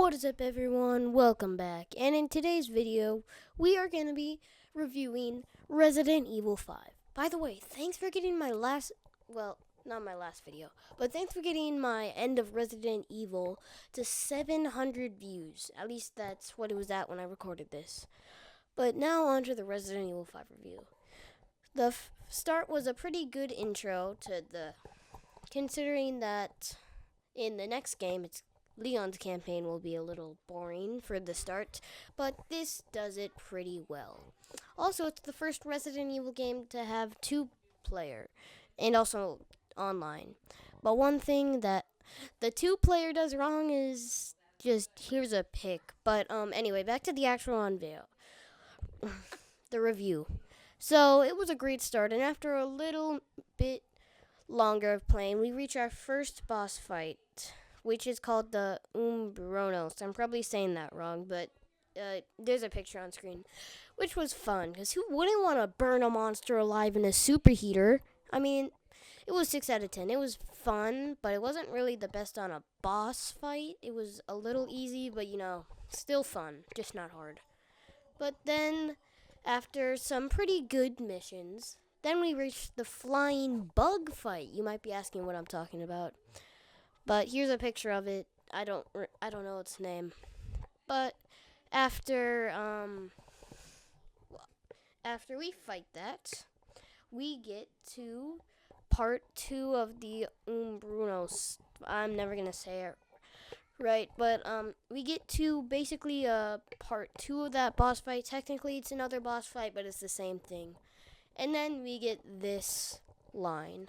What is up, everyone? Welcome back. And in today's video, we are going to be reviewing Resident Evil 5. By the way, thanks for getting my last, well, not my last video, but thanks for getting my end of Resident Evil to 700 views. At least that's what it was at when I recorded this. But now on to the Resident Evil 5 review. The start was a pretty good intro to considering that in the next game, Leon's campaign will be a little boring for the start, but this does it pretty well. Also, it's the first Resident Evil game to have two-player, and also online. But one thing that the two-player does wrong is just, here's a pic. But anyway, back to the actual unveil. The review. So, it was a great start, and after a little bit longer of playing, we reach our first boss fight, which is called the Umbronos. I'm probably saying that wrong, but there's a picture on screen, which was fun, because who wouldn't want to burn a monster alive in a superheater? I mean, it was 6 out of 10. It was fun, but it wasn't really the best on a boss fight. It was a little easy, but, still fun, just not hard. But then, after some pretty good missions, then we reached the flying bug fight. You might be asking what I'm talking about. But here's a picture of it. I don't know its name. But after we fight that, we get to part 2 of the Umbrunos. I'm never gonna say it right, but we get to basically part 2 of that boss fight. Technically, it's another boss fight, but it's the same thing. And then we get this line.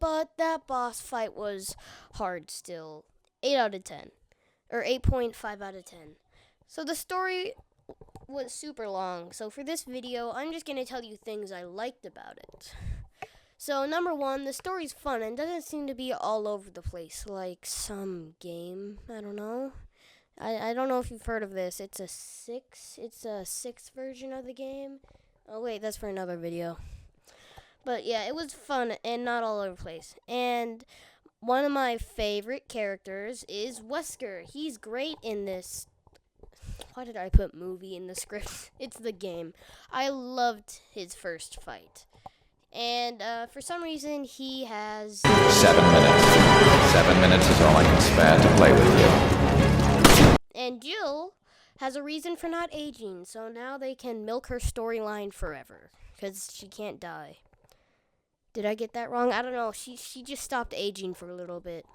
But that boss fight was hard still. 8 out of 10. Or 8.5 out of 10. So the story was super long. So for this video, I'm just going to tell you things I liked about it. So number 1, the story's fun and doesn't seem to be all over the place like some game. I don't know. I don't know if you've heard of this. It's a 6th version of the game. Oh wait, that's for another video. But yeah, it was fun and not all over the place. And one of my favorite characters is Wesker. He's great in this. Why did I put movie in the script? It's the game. I loved his first fight. And for some reason, he has 7 minutes. 7 minutes is all I can spare to play with you. And Jill has a reason for not aging. So now they can milk her storyline forever. Because she can't die. Did I get that wrong? I don't know. She just stopped aging for a little bit.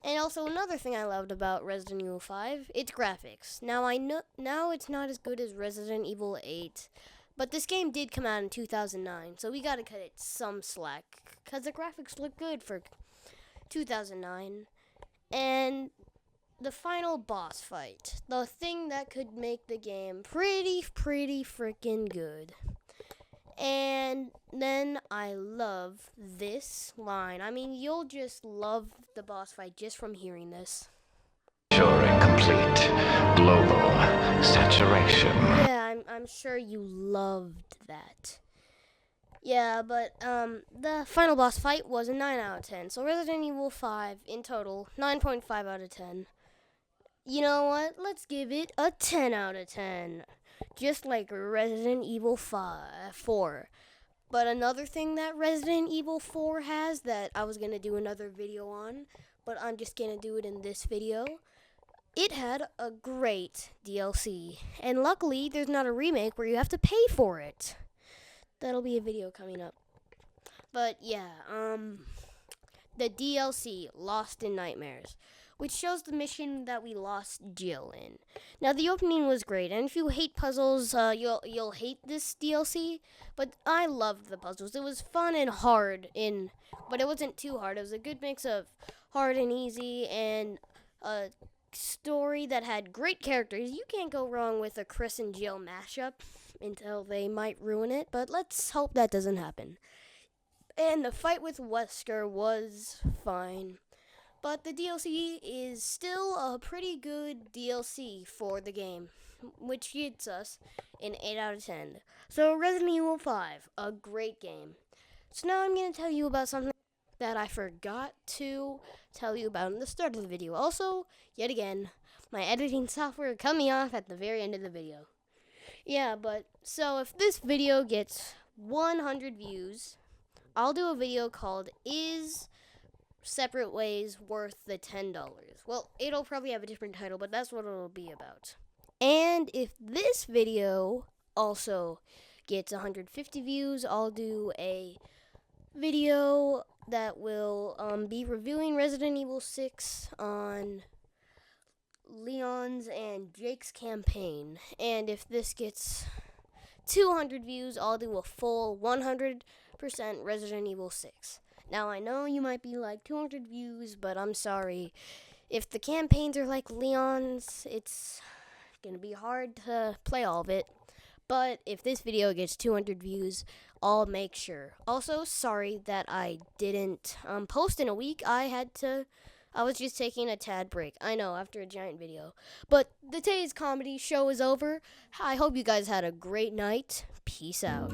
And also another thing I loved about Resident Evil 5, its graphics. Now I know it's not as good as Resident Evil 8, but this game did come out in 2009, so we got to cut it some slack cuz the graphics look good for 2009. And the final boss fight, the thing that could make the game pretty freaking good. And then I love this line. I mean, you'll just love the boss fight just from hearing this. Ensuring complete global saturation. Yeah, I'm sure you loved that. Yeah, but the final boss fight was a 9 out of 10. So Resident Evil 5 in total, 9.5 out of 10. You know what? Let's give it a 10 out of 10. Just like Resident Evil 4. But another thing that Resident Evil 4 has that I was going to do another video on, but I'm just going to do it in this video, it had a great DLC. And luckily, there's not a remake where you have to pay for it. That'll be a video coming up. But yeah, the DLC, Lost in Nightmares, which shows the mission that we lost Jill in. Now, the opening was great, and if you hate puzzles, you'll hate this DLC, but I loved the puzzles. It was fun and hard, but it wasn't too hard. It was a good mix of hard and easy, and a story that had great characters. You can't go wrong with a Chris and Jill mashup until they might ruin it, but let's hope that doesn't happen. And the fight with Wesker was fine. But the DLC is still a pretty good DLC for the game, which gets us an 8 out of 10. So Resident Evil 5, a great game. So now I'm going to tell you about something that I forgot to tell you about in the start of the video. Also, yet again, my editing software cut me off at the very end of the video. Yeah, but so if this video gets 100 views, I'll do a video called Is Separate Ways Worth the $10? Well, it'll probably have a different title, but that's what it'll be about. And if this video also gets 150 views, I'll do a video that will be reviewing Resident Evil 6 on Leon's and Jake's campaign. And if this gets 200 views, I'll do a full 100% Resident Evil 6. Now, I know you might be like 200 views, but I'm sorry. If the campaigns are like Leon's, it's gonna be hard to play all of it. But if this video gets 200 views, I'll make sure. Also, sorry that I didn't post in a week. I was just taking a tad break. I know, after a giant video. But the today's comedy show is over. I hope you guys had a great night. Peace out.